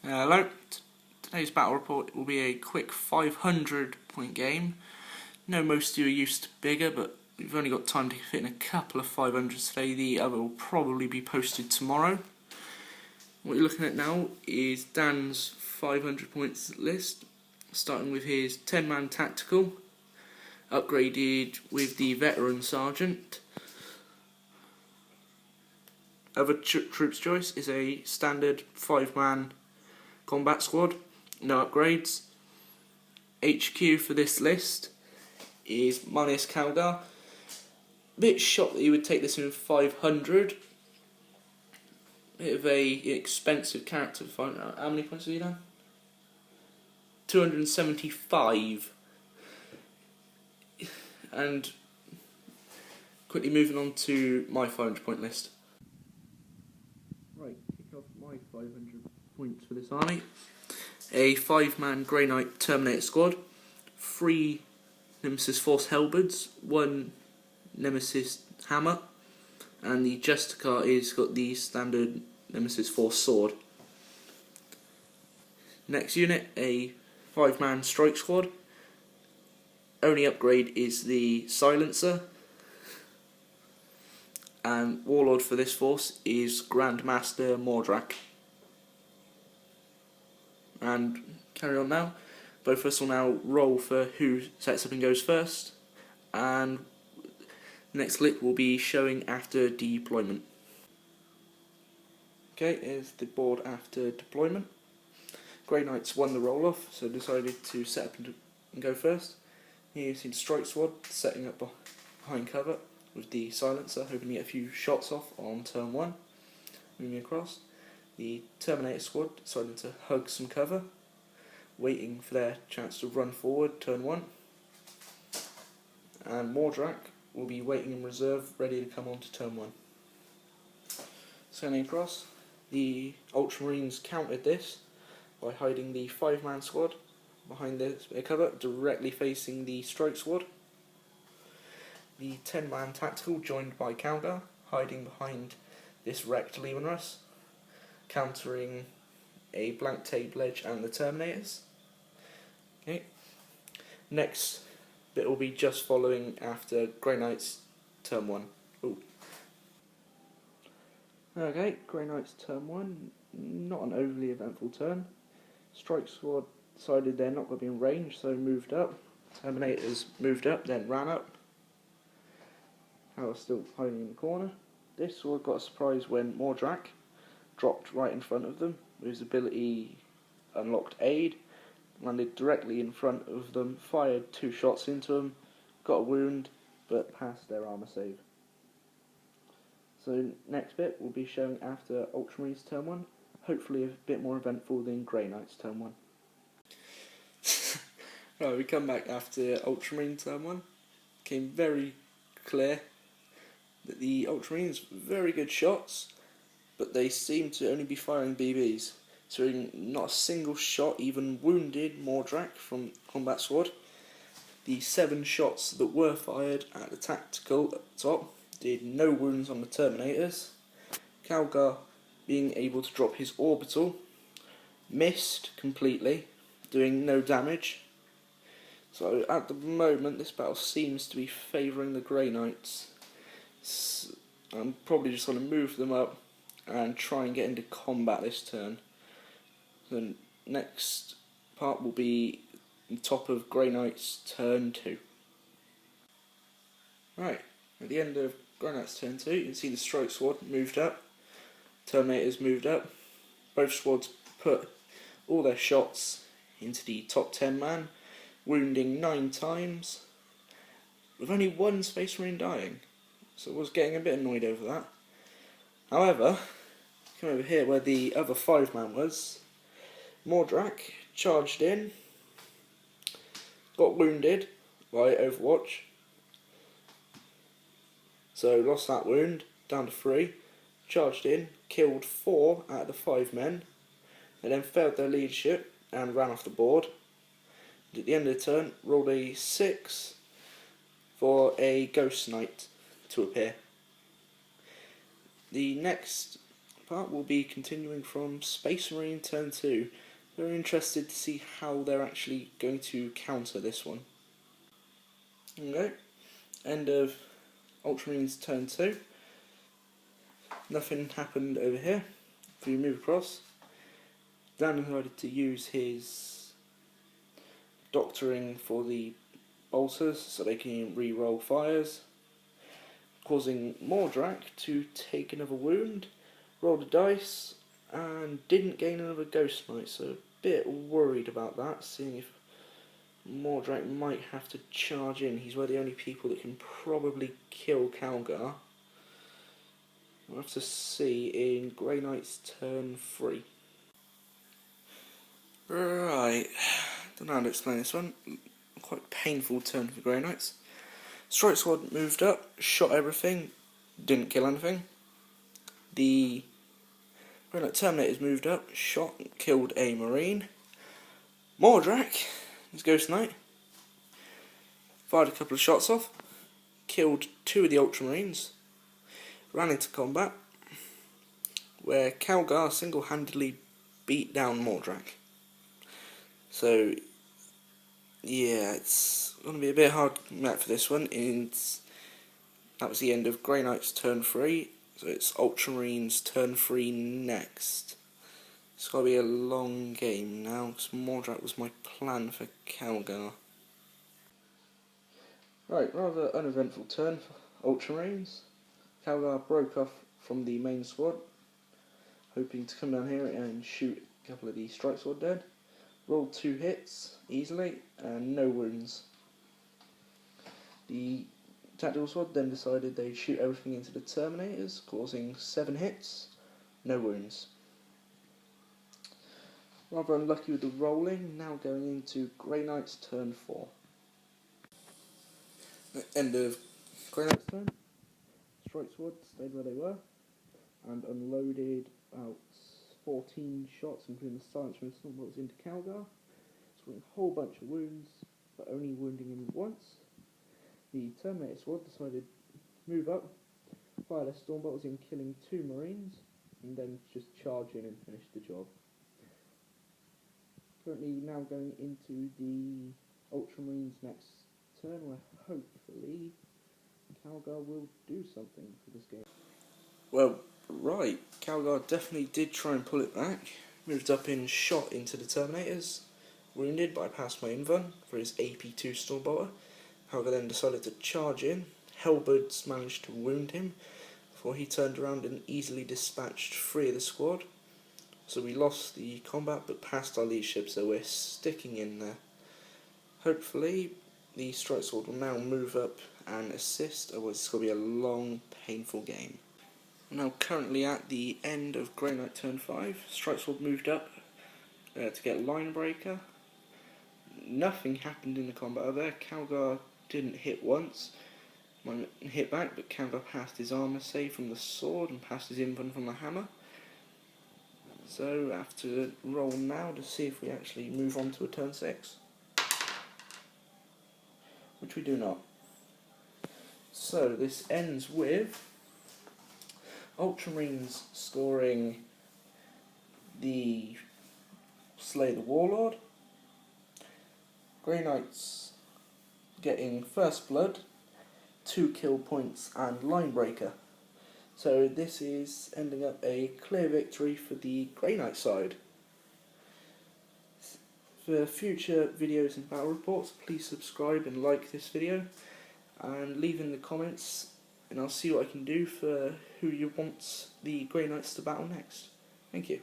Hello, today's battle report will be a quick 500 point game. I know most of you are used to bigger, but we've only got time to fit in a couple of 500s today. The other will probably be posted tomorrow. What you're looking at now is Dan's 500 points list, starting with his 10-man tactical, upgraded with the veteran sergeant. Other troops choice is a standard 5-man combat squad, no upgrades. HQ for this list is minus Calgar. Bit shocked that you would take this in 500. Bit of a expensive character. How many points have you done? 275. And quickly moving on to my 500 point list. Right, kick off my 500 points for this army. A 5-man Grey Knight Terminator squad, 3 Nemesis Force halberds, 1 Nemesis hammer, and the Justicar is got the standard Nemesis Force sword. Next unit, a 5-man strike squad. Only upgrade is the silencer, and warlord for this force is Grandmaster Mordrak. And carry on now. Both of us will now roll for who sets up and goes first, and the next clip will be showing after deployment. Okay, here's the board after deployment. Grey Knights won the roll off, so decided to set up and go first. Here you see the strike squad setting up behind cover with the silencer, hoping to get a few shots off on turn 1. Moving across, the Terminator squad decided to hug some cover, waiting for their chance to run forward turn 1. And Mordrak will be waiting in reserve, ready to come on to turn 1. Sending across, the ultramarines countered this by hiding the 5-man squad behind this bit of cover, directly facing the strike squad. The 10-man tactical joined by Calgar, hiding behind this wrecked Lehman Russ, countering a blank table edge and the Terminators. Okay. Next bit will be just following after Grey Knight's turn 1. Ooh. Okay, Grey Knight's turn 1, not an overly eventful turn. Strike squad decided they're not going to be in range, so moved up. Terminators moved up, then ran up. Howard's still hiding in the corner. This squad got a surprise when Mordrak dropped right in front of them with his ability unlocked aid, landed directly in front of them, fired 2 shots into them, got a wound, but passed their armour save. So next bit will be showing after Ultramarines turn 1, hopefully a bit more eventful than Grey Knights turn 1. Right, we come back after Ultramarine turn 1. Became very clear that the Ultramarines very good shots, but they seem to only be firing BBs. So not a single shot even wounded Mordrak from combat squad. The 7 shots that were fired at the tactical at the top did no wounds on the Terminators. Calgar, being able to drop his orbital, missed completely, doing no damage. So at the moment this battle seems to be favouring the Grey Knights. I'm probably just going to move them up and try and get into combat this turn. The next part will be on top of Grey Knight's turn 2. Right, at the end of Grey Knight's turn 2, you can see the strike squad moved up, Terminators moved up. Both squads put all their shots into the top 10 man, wounding 9 times, with only 1 Space Marine dying. So I was getting a bit annoyed over that. However, come over here where the other 5-man was. Mordrak charged in, got wounded by Overwatch, so lost that wound, down to 3, charged in, killed 4 out of the 5 men, they then failed their leadership and ran off the board. And at the end of the turn, rolled a 6 for a Ghost Knight to appear. The next part will be continuing from Space Marine Turn 2. Very interested to see how they're actually going to counter this one. Okay, end of Ultramarines Turn 2. Nothing happened over here. If we move across, Dan decided to use his doctoring for the bolters so they can re-roll fires, causing Mordrak to take another wound, rolled a dice, and didn't gain another Ghost Knight, so a bit worried about that, seeing if Mordrak might have to charge in. He's one of the only people that can probably kill Calgar. We'll have to see in Grey Knight's turn 3. Right, don't know how to explain this one. Quite painful turn for Grey Knights. Strike Squad moved up, shot everything, didn't kill anything. The Grey Knight Terminators moved up, shot, killed a Marine. Mordrak, his Ghost Knight, fired a couple of shots off, killed 2 of the Ultramarines, ran into combat, where Calgar single-handedly beat down Mordrak. So, yeah, it's going to be a bit hard map for this one. That was the end of Grey Knight's turn 3, so it's Ultramarines turn 3 next. It's got to be a long game now, because Mordrak was my plan for Calgar. Right, rather uneventful turn for Ultramarines. Calgar broke off from the main squad, hoping to come down here and shoot a couple of the Strike Sword dead. Rolled 2 hits easily and no wounds. The Tactical Squad then decided they'd shoot everything into the Terminators, causing 7 hits, no wounds. Rather unlucky with the rolling, now going into Grey Knight's turn 4. End of Grey Knight's turn. Strike Squad stayed where they were and unloaded about 14 shots, including the silence from the Stormbolts into Calgar, scoring a whole bunch of wounds, but only wounding him once. The Terminator Squad decided to move up, fire their Stormbolts in, killing 2 Marines, and then just charge in and finish the job. Currently now going into the Ultramarines next turn, where hopefully Calgar will do something for this game. Well, right, Calgar definitely did try and pull it back. Moved up in shot into the Terminators. Wounded, but I passed my invuln for his AP2 Stormbolter. Calgar then decided to charge in. Hellbirds managed to wound him before he turned around and easily dispatched 3 of the squad. So we lost the combat but passed our leadership, so we're sticking in there. Hopefully the Strike Sword will now move up and assist, otherwise it's going to be a long, painful game. We're now currently at the end of Grey Knight turn 5. Strike Sword moved up to get Line Breaker. Nothing happened in the combat over there. Calgar didn't hit once. Mine hit back, but Calgar passed his armour save from the sword and passed his invuln from the hammer. So I have to roll now to see if we actually move on to a turn 6. Which we do not. So this ends with Ultramarines scoring the Slay the Warlord, Grey Knights getting First Blood, 2 kill points and Line Breaker. So this is ending up a clear victory for the Grey Knight side. For future videos and battle reports, please subscribe and like this video, and leave in the comments, and I'll see what I can do for who you want the Grey Knights to battle next. Thank you.